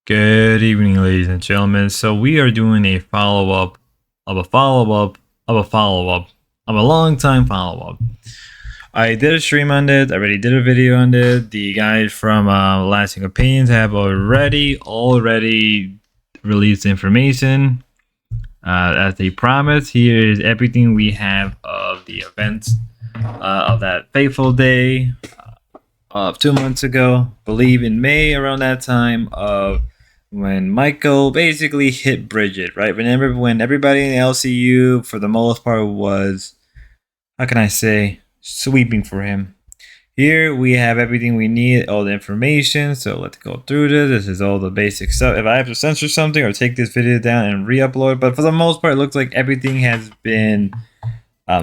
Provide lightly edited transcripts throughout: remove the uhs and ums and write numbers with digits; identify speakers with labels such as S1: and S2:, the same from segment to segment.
S1: Good evening, ladies and gentlemen. So we are doing a follow-up of a follow-up of a follow-up of a long time follow-up. I did a stream on it. I already did a video on it. The guys from Lasting Opinions have already released information. As they promised, here is everything we have of the events of that fateful day of 2 months ago. Believe in May, around that time of when Michael basically hit Bridget, right? Remember when everybody in the LCU, for the most part, was, how can I say, sweeping for him. Here we have everything we need, all the information. So let's go through this. This is all the basic stuff. If I have to censor something or take this video down and re-upload, but for the most part, it looks like everything has been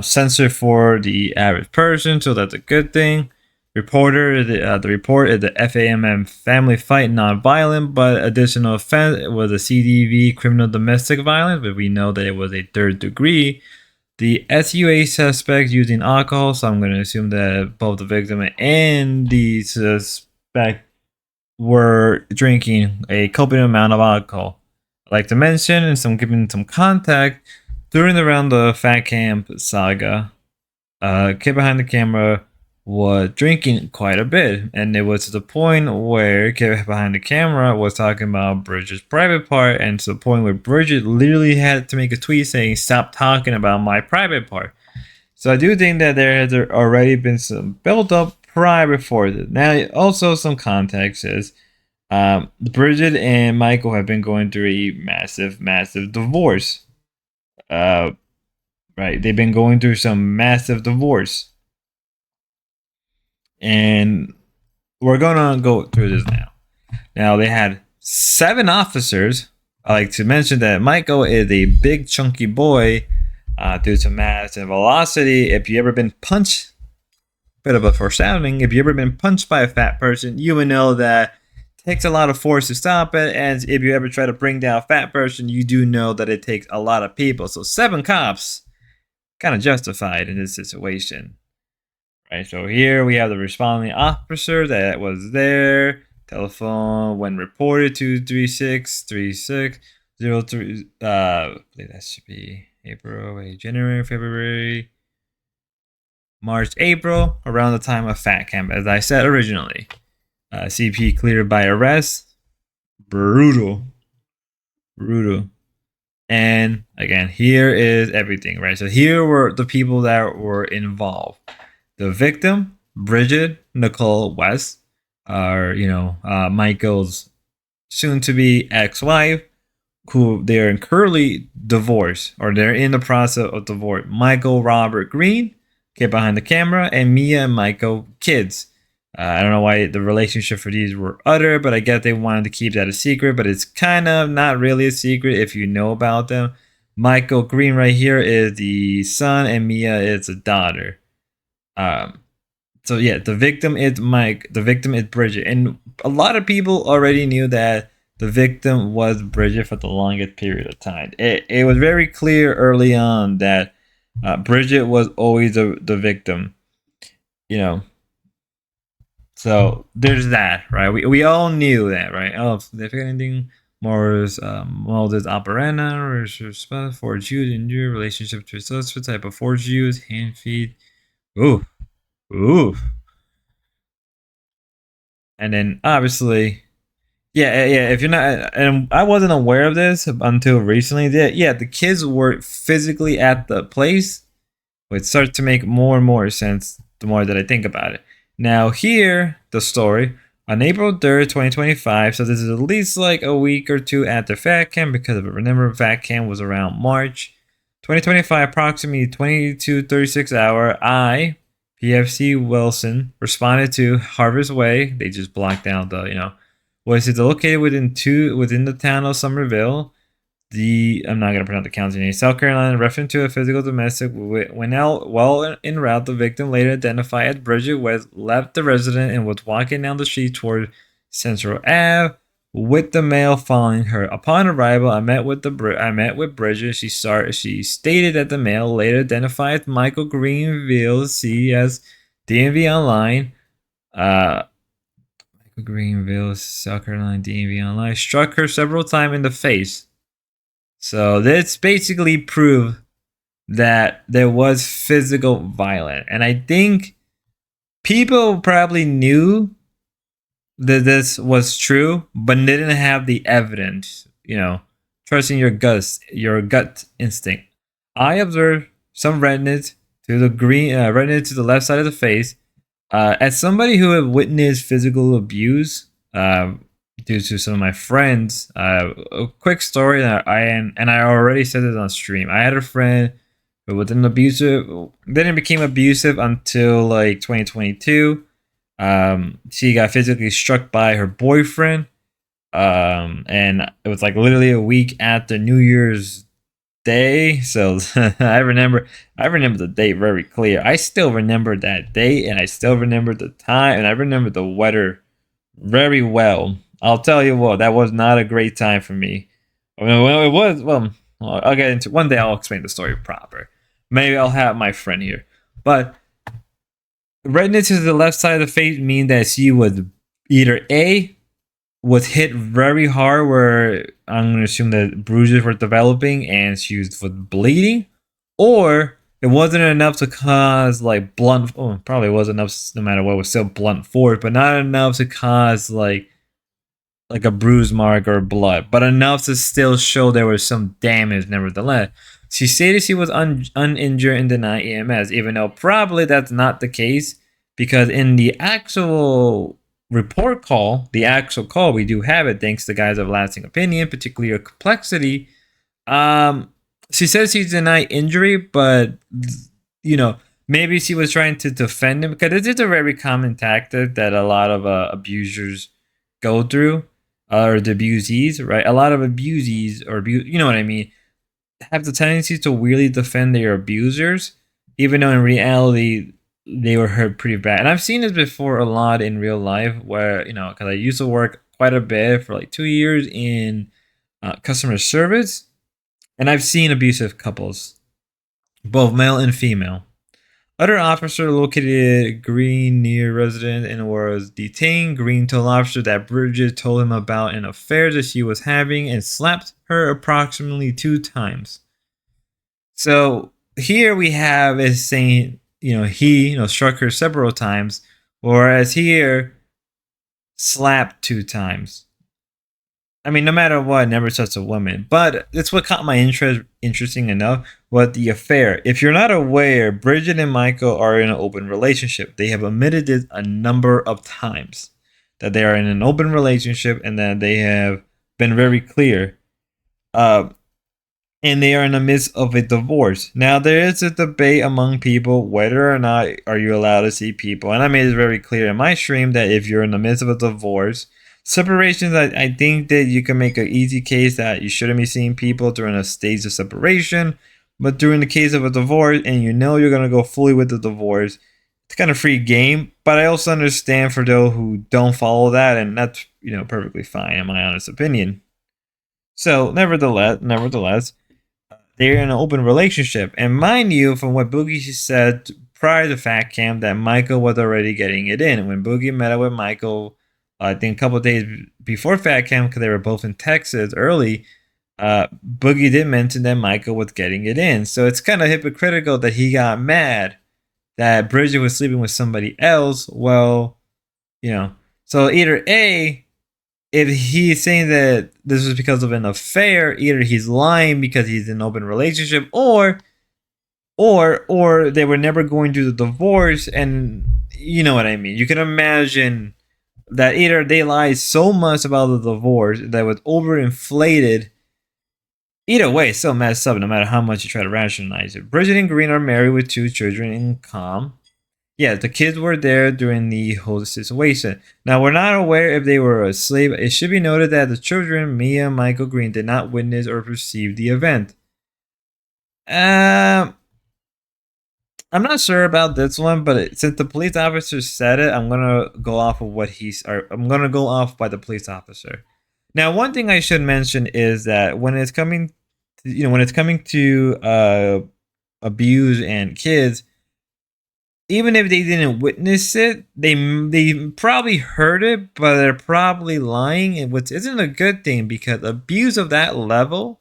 S1: censored for the average person, so that's a good thing. Reporter, the report is the FAMM family fight non-violent, but additional offense was a CDV criminal domestic violence, but we know that it was a third degree. The SUA suspect using alcohol, so I'm going to assume that both the victim and the suspect were drinking a copious amount of alcohol. I'd like to mention, and giving some context, during around the Fat Camp saga, Kid Behind the Camera was drinking quite a bit, and it was to the point where Kid Behind the Camera was talking about Bridget's private part, and to the point where Bridget literally had to make a tweet saying, "Stop talking about my private part." So I do think that there has already been some build up prior before this. Now, also some context is Bridget and Michael have been going through a massive divorce. Right, they've been going through some massive divorce. And we're going to go through this now. Now, they had 7 officers. I like to mention that Michael is a big, chunky boy due to mass and velocity. If you ever been punched, bit of a foreshadowing, if you ever been punched by a fat person, you would know that it takes a lot of force to stop it. And if you ever try to bring down a fat person, you do know that it takes a lot of people. So 7 cops, kind of justified in this situation. Right, so here we have the responding officer that was there. Telephone when reported to 363603. I believe that should be April, January, February, March, April, around the time of Fat Camp, as I said originally. CP cleared by arrest. Brutal. And again, here is everything, right? So here were the people that were involved. The victim, Bridget Nicole West, are Michael's soon-to-be ex-wife, who they're currently divorced, or they're in the process of divorce. Michael Robert Green, Kid Behind the Camera, and Mia and Michael kids. I don't know why the relationship for these were utter, but I guess they wanted to keep that a secret. But it's kind of not really a secret if you know about them. Michael Green right here is the son, and Mia is the daughter. So yeah, the victim is Mike. The victim is Bridget, and a lot of people already knew that the victim was Bridget for the longest period of time. It was very clear early on that Bridget was always the victim. So there's that, right? We all knew that, right? Oh, if they forget anything more is modus operandi or for Jews in your relationship to such type of force use, hand feed. Ooh. And then obviously, yeah. If you're not, and I wasn't aware of this until recently. That the kids were physically at the place, which starts to make more and more sense the more that I think about it. Now here, the story on April 3rd, 2025. So this is at least like a week or two after Fat Camp, because remember Fat Camp was around March 2025, approximately 22:36 hour. PFC Wilson responded to Harvest Way. They just blocked down the, was it located within the town of Somerville. I'm not gonna pronounce the county name. South Carolina, referring to a physical domestic. When out well en route, the victim, later identified as Bridget West, left the residence and was walking down the street toward Central Ave, with the male following her. Upon arrival, I met with Bridget. She stated that the male, later identified as Michael Greenville, see as DMV Online. Greenville, South Carolina, DMV online, struck her several times in the face. So this basically proved that there was physical violence. And I think people probably knew that this was true, but didn't have the evidence, trusting your gut instinct. I observed some redness to the redness to the left side of the face. As somebody who had witnessed physical abuse due to some of my friends, a quick story that I already said it on stream. I had a friend who was an abusive, didn't become abusive until like 2022. She got physically struck by her boyfriend, and it was like literally a week after New Year's Day. So I remember the date very clear. I still remember that date, and I still remember the time, and I remember the weather very well. I'll tell you what, that was not a great time for me. Well, it was. Well, I'll get into one day. I'll explain the story proper. Maybe I'll have my friend here, but redness to the left side of the face mean that she was either A, was hit very hard where I'm going to assume that bruises were developing and she was bleeding, or it wasn't enough to cause like blunt, probably wasn't enough no matter what, was still blunt force, but not enough to cause like a bruise mark or blood, but enough to still show there was some damage nevertheless. She stated she was uninjured and denied EMS, even though probably that's not the case, because in the actual report call, we do have it, thanks to guys of lasting opinion, particularly your complexity. She says she denied injury, but maybe she was trying to defend him, because this is a very common tactic that a lot of abusers go through, or the abusees, right? A lot of abusees, or you know what I mean, have the tendency to really defend their abusers, even though in reality they were hurt pretty bad. And I've seen this before a lot in real life, where because I used to work quite a bit for like 2 years in customer service, and I've seen abusive couples, both male and female. Other officer located Green near resident and was detained. Green told officer that Bridget told him about an affair that she was having and slapped her approximately 2 times. So here we have is saying, he, struck her several times, whereas here, slapped 2 times. I mean, no matter what, never touched a woman. But it's what caught my interest, interesting enough, was the affair. If you're not aware, Bridget and Michael are in an open relationship. They have admitted it a number of times, that they are in an open relationship, and that they have been very clear. And they are in the midst of a divorce. Now, there is a debate among people whether or not are you allowed to see people. And I made it very clear in my stream that if you're in the midst of a divorce, separations, I think that you can make an easy case that you shouldn't be seeing people during a stage of separation. But during the case of a divorce, and you're going to go fully with the divorce, it's kind of free game. But I also understand for those who don't follow that, and that's perfectly fine in my honest opinion. So nevertheless, they're in an open relationship. And mind you, from what Boogie said prior to Fat Camp, that Michael was already getting it in. When Boogie met up with Michael, I think a couple of days before Fat Camp, because they were both in Texas early, Boogie did mention that Michael was getting it in. So it's kind of hypocritical that he got mad that Bridget was sleeping with somebody else. Well, so either A, if he's saying that this was because of an affair, either he's lying because he's in an open relationship, or they were never going through the divorce, and you know what I mean. You can imagine that either they lied so much about the divorce that was overinflated. Either way, it's still messed up no matter how much you try to rationalize it. Bridget and Green are married with 2 children in common. Yeah, the kids were there during the whole situation. Now, we're not aware if they were asleep. It should be noted that the children, Mia and Michael Green, did not witness or perceive the event. I'm not sure about this one, but since the police officer said it, I'm gonna go off of I'm gonna go off by the police officer. Now, one thing I should mention is that when it's coming to abuse and kids, even if they didn't witness it, they probably heard it, but they're probably lying, which isn't a good thing because abuse of that level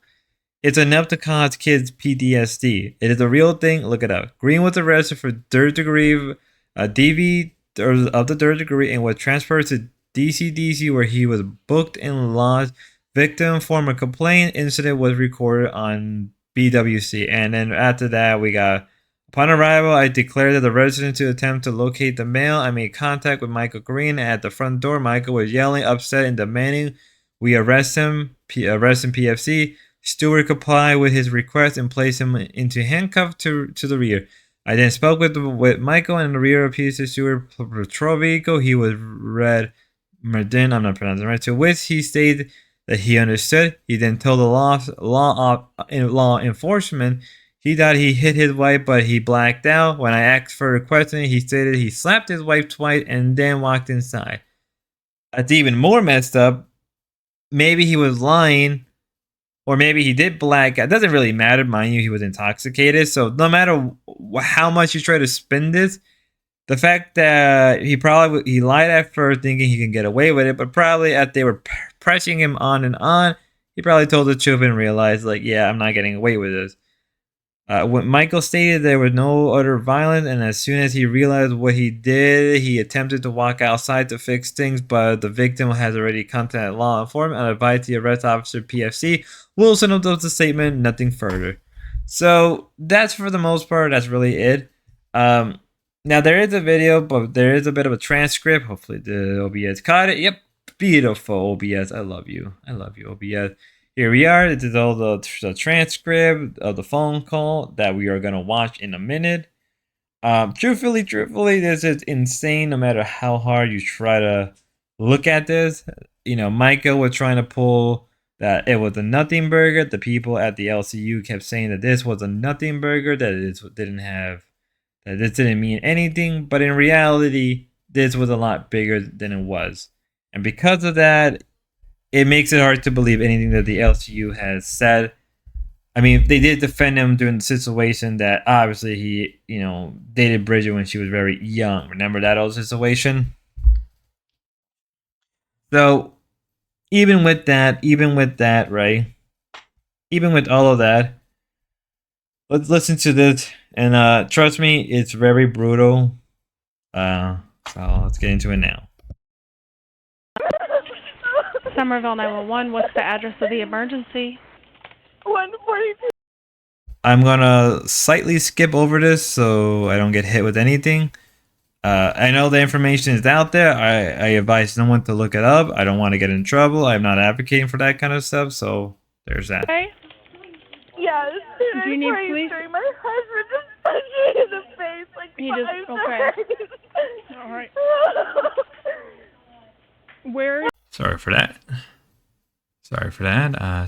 S1: is enough to cause kids PTSD. It is a real thing. Look it up. Green was arrested for third degree DV of the third degree and was transferred to DCDC where he was booked and lodged. Victim form a complaint. Incident was recorded on BWC. And then after that, we got, upon arrival, I declared that the resident to attempt to locate the male. I made contact with Michael Green at the front door. Michael was yelling, upset, and demanding we arrest him PFC. Stewart complied with his request and placed him into handcuffs to the rear. I then spoke with Michael in the rear of PFC Stewart patrol vehicle. He was red Merdin, I'm not pronouncing it right, to which he stated that he understood. He then told the law enforcement he thought he hit his wife, but he blacked out. When I asked for a questioning, he stated he slapped his wife twice and then walked inside. That's even more messed up. Maybe he was lying, or maybe he did black out. It doesn't really matter, mind you, he was intoxicated. So no matter how much you try to spin this, the fact that he lied at first thinking he can get away with it, but probably as they were pressing him on, he probably told the truth and realized, like, yeah, I'm not getting away with this. When Michael stated there was no other violence, and as soon as he realized what he did, he attempted to walk outside to fix things, but the victim has already contacted law enforcement and advised the arrest officer PFC. Wilson uploads the statement, nothing further. So that's for the most part, that's really it. Now there is a video, but there is a bit of a transcript. Hopefully the OBS caught it. Yep, beautiful OBS. I love you, OBS. Here we are. This is all the transcript of the phone call that we are going to watch in a minute. Truthfully, this is insane no matter how hard you try to look at this. You know, Michael was trying to pull that it was a nothing burger. The people at the LCU kept saying that this was a nothing burger, that this didn't mean anything. But in reality, this was a lot bigger than it was. And because of that, it makes it hard to believe anything that the LCU has said. I mean, they did defend him during the situation that obviously he, dated Bridget when she was very young. Remember that old situation? So, even with that, right? Even with all of that, let's listen to this. And trust me, it's very brutal. So let's get into it now.
S2: Somerville 911, what's the address of the emergency?
S3: 142.
S1: I'm gonna slightly skip over this so I don't get hit with anything. I know the information is out there. I advise no one to look it up. I don't want to get in trouble. I'm not advocating for that kind of stuff, so there's that.
S2: Okay.
S3: Yes.
S2: Do you need police?
S3: My husband just punched me in the face like five times.
S2: All right. Where?
S1: Sorry for that.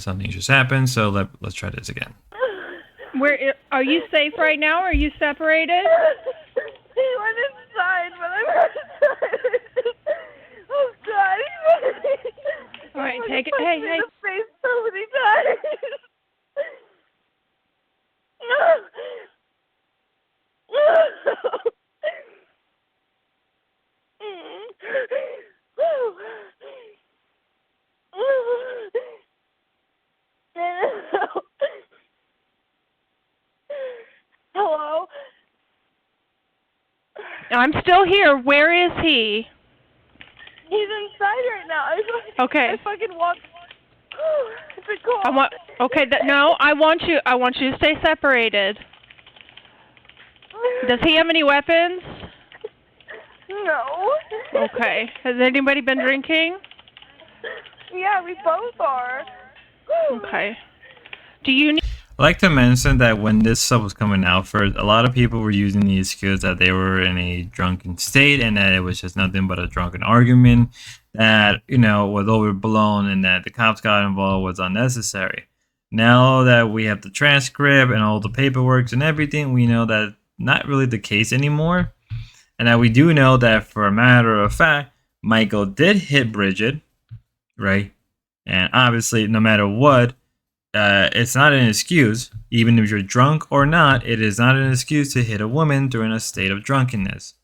S1: Something just happened, so let's try this again.
S2: Where are you safe right now? Or are you separated?
S3: He went inside, but I'm outside. Oh God!
S2: All right, take it. Hey.
S3: In the face so many times. Hello?
S2: I'm still here. Where is he?
S3: He's inside right now.
S2: Okay.
S3: I fucking walked. It's a call.
S2: No, I want you to stay separated. Does he have any weapons?
S3: No.
S2: Okay. Has anybody been drinking?
S3: Yeah, we both are.
S2: Okay. Do you need...
S1: I like to mention that when this stuff was coming out first, a lot of people were using the excuse that they were in a drunken state and that it was just nothing but a drunken argument, that, was overblown and that the cops got involved was unnecessary. Now that we have the transcript and all the paperwork and everything, we know that not really the case anymore. And that we do know that, for a matter of fact, Michael did hit Bridget, right? And obviously, no matter what, it's not an excuse. Even if you're drunk or not, it is not an excuse to hit a woman during a state of drunkenness.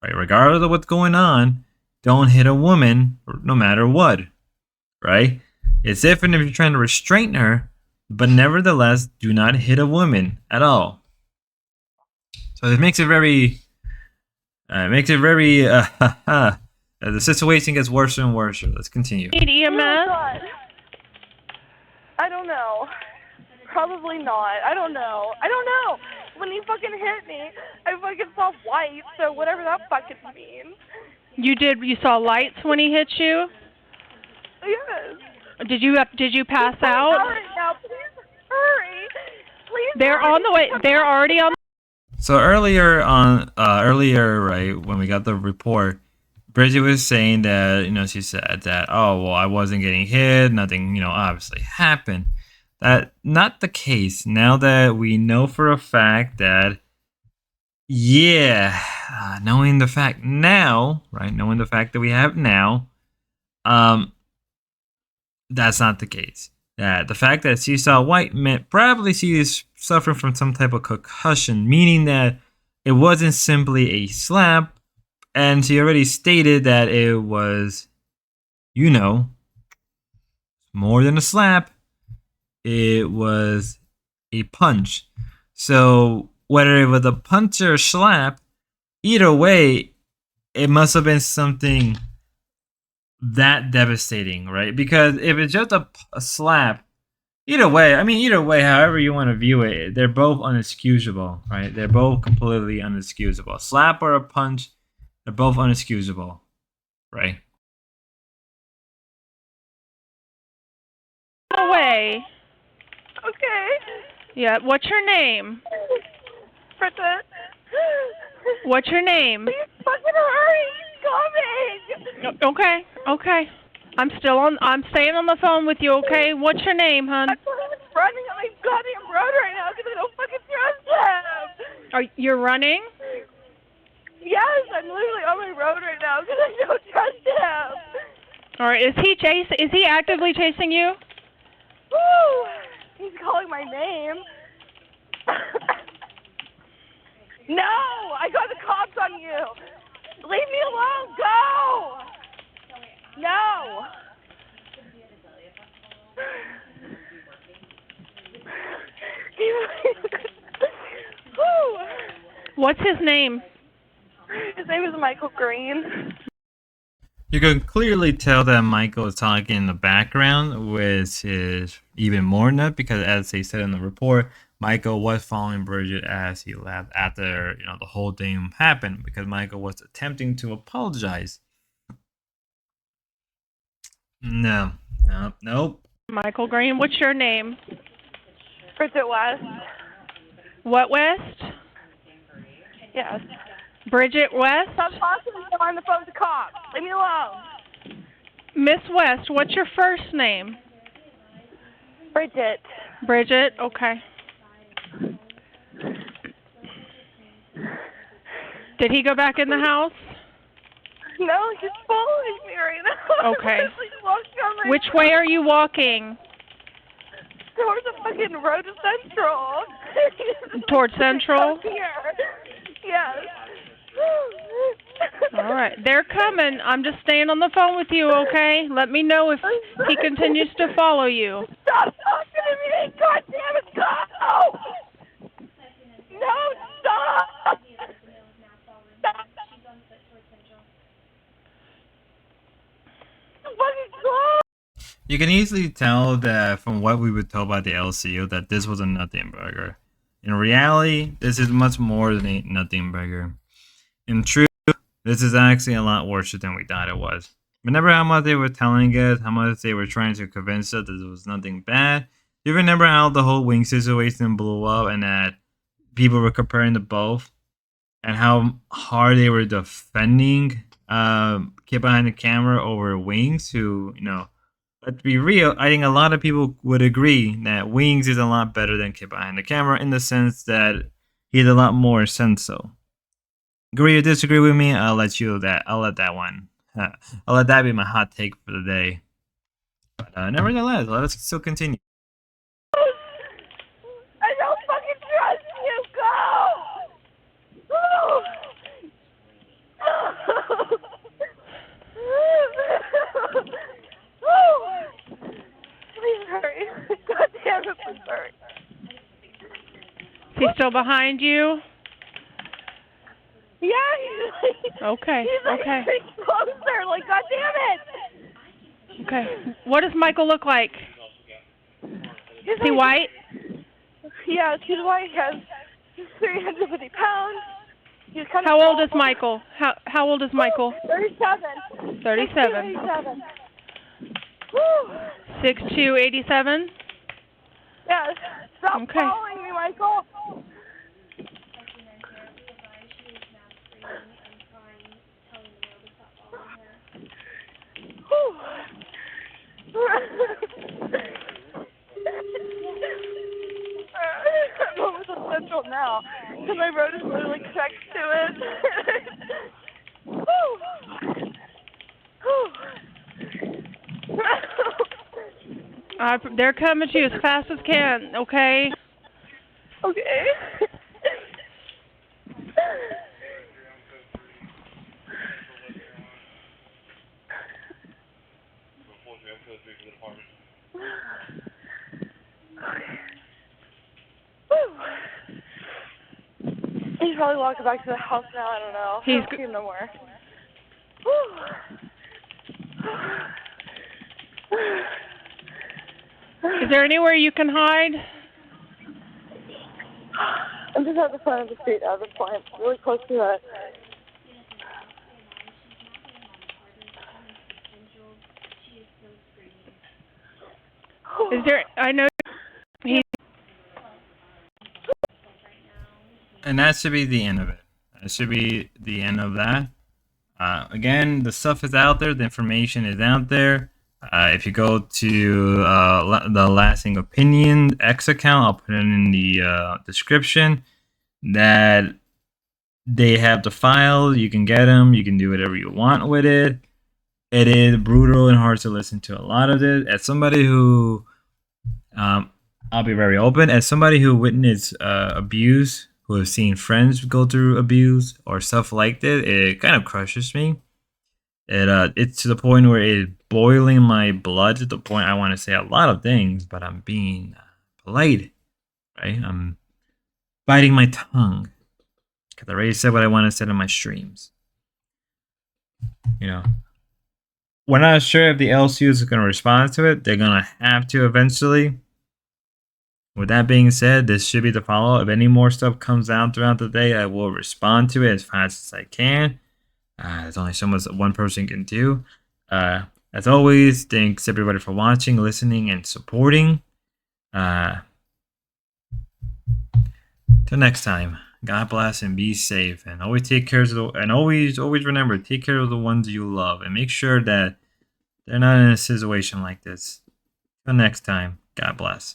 S1: Right? Regardless of what's going on, don't hit a woman no matter what. Right? It's different if you're trying to restrain her, but nevertheless, do not hit a woman at all. So it makes it very, the situation gets worse and worse. Let's continue.
S2: Need EMS?
S3: Oh, God. I don't know. Probably not. I don't know. When he fucking hit me, I fucking saw white, so whatever that fucking means.
S2: You saw lights when he hit you?
S3: Yes.
S2: Did you pass out?
S3: Hurry now, please hurry. Please.
S2: They're
S3: hurry.
S2: on the way. They're already on.
S1: So earlier, right when we got the report, Bridget was saying that she said that, oh well, I wasn't getting hit, nothing obviously happened. That not the case. Now that we know for a fact that, knowing the fact now, right, knowing the fact that we have now, that's not the case. That the fact that she saw white meant probably she is suffering from some type of concussion, meaning that it wasn't simply a slap, and she already stated that it was, more than a slap. It was a punch. So whether it was a punch or a slap, either way, it must have been something that devastating, right? Because if it's just a slap, either way, however you want to view it, they're both unexcusable, right? They're both completely unexcusable. A slap or a punch, they're both unexcusable, right?
S2: Away.
S3: Okay.
S2: Yeah. What's your name?
S3: Bridget.
S2: What's your name?
S3: Please fucking hurry. He's coming.
S2: Okay. I'm staying on the phone with you. Okay. What's your name, hon?
S3: I'm running on my goddamn road right now because I don't fucking trust him.
S2: You're running?
S3: Yes, I'm literally on my road right now because I don't trust him.
S2: All right. Is he actively chasing you?
S3: Woo! He's calling my name. No! I got the cops on you! Leave me alone! Go! No!
S2: What's his name?
S3: His name is Michael Green.
S1: You can clearly tell that Michael is talking in the background with his even more nut, because as they said in the report, Michael was following Bridget as he left after the whole thing happened, because Michael was attempting to apologize. Nope.
S2: Michael Green. What's your name?
S3: Bridget West.
S2: What West?
S3: Yes.
S2: Bridget West?
S3: Stop talking to me. I'm on the phone with the cops. Leave me alone.
S2: Miss West, what's your first name?
S3: Bridget.
S2: Bridget, okay. Did he go back in the house?
S3: No, he's following me right now.
S2: Okay.
S3: I'm
S2: Which way are you walking?
S3: Towards the fucking road to Central.
S2: Towards Central?
S3: Here. Yes.
S2: All right. They're coming. I'm just staying on the phone with you, okay? Let me know if he continues to follow you.
S3: Stop talking to me! God damn it, go! No, stop! Stop! Fucking go!
S1: You can easily tell that from what we were told by the LCO that this was a nothing burger. In reality, this is much more than a nothing burger. In truth, this is actually a lot worse than we thought it was. Remember how much they were telling us, how much they were trying to convince us that it was nothing bad? Do you remember how the whole wing situation blew up and that people were comparing the both? And how hard they were defending Kid Behind the Camera over Wings, who, let's be real, I think a lot of people would agree that Wings is a lot better than Kid Behind the Camera in the sense that he's a lot more senso. Agree or disagree with me? I'll let that be my hot take for the day. But nevertheless, let us still continue.
S3: so sorry.
S2: Is he still behind you?
S3: Yeah, he's like...
S2: Okay,
S3: He's like
S2: okay.
S3: getting closer, like, God damn it!
S2: Okay. What does Michael look like?
S3: He's
S2: Is he
S3: like-
S2: white?
S3: Yeah, he's white, he has 350 pounds. He's kind of
S2: How old
S3: tall.
S2: is Michael? How old is Michael?
S3: 37.
S2: 37.
S3: 87. Woo!
S2: 6'2", 87?
S3: Yes. Stop
S2: Okay.
S3: following me, Michael. I'm almost on Central now, because my road is literally next to it.
S2: They're coming to you as fast as can, okay?
S3: Okay. He's probably walking back to the house now. I don't know.
S2: He's
S3: I don't see him no more.
S2: Is there anywhere you can hide?
S3: I'm just at the front of the street at this point, really close to it.
S2: Is there? I know he.
S1: And that should be the end of it. That should be the end of that. Again, the stuff is out there. The information is out there. If you go to the Lasting Opinion X account, I'll put it in the description. That they have the files. You can get them. You can do whatever you want with it. It is brutal and hard to listen to a lot of it. As somebody who, I'll be very open. As somebody who witnessed abuse, who have seen friends go through abuse or stuff like that, it kind of crushes me. It's to the point where it's boiling my blood, to the point I want to say a lot of things, but I'm being polite, right? I'm biting my tongue because I already said what I want to say in my streams. You know, we're not sure if the LCU is going to respond to it. They're going to have to eventually. With that being said, this should be the follow-up. If any more stuff comes out throughout the day, I will respond to it as fast as I can. There's only so much one person can do. As always, thanks everybody for watching, listening, and supporting. Till next time, God bless and be safe, and always take care of always remember, take care of the ones you love, and make sure that they're not in a situation like this. Till next time, God bless.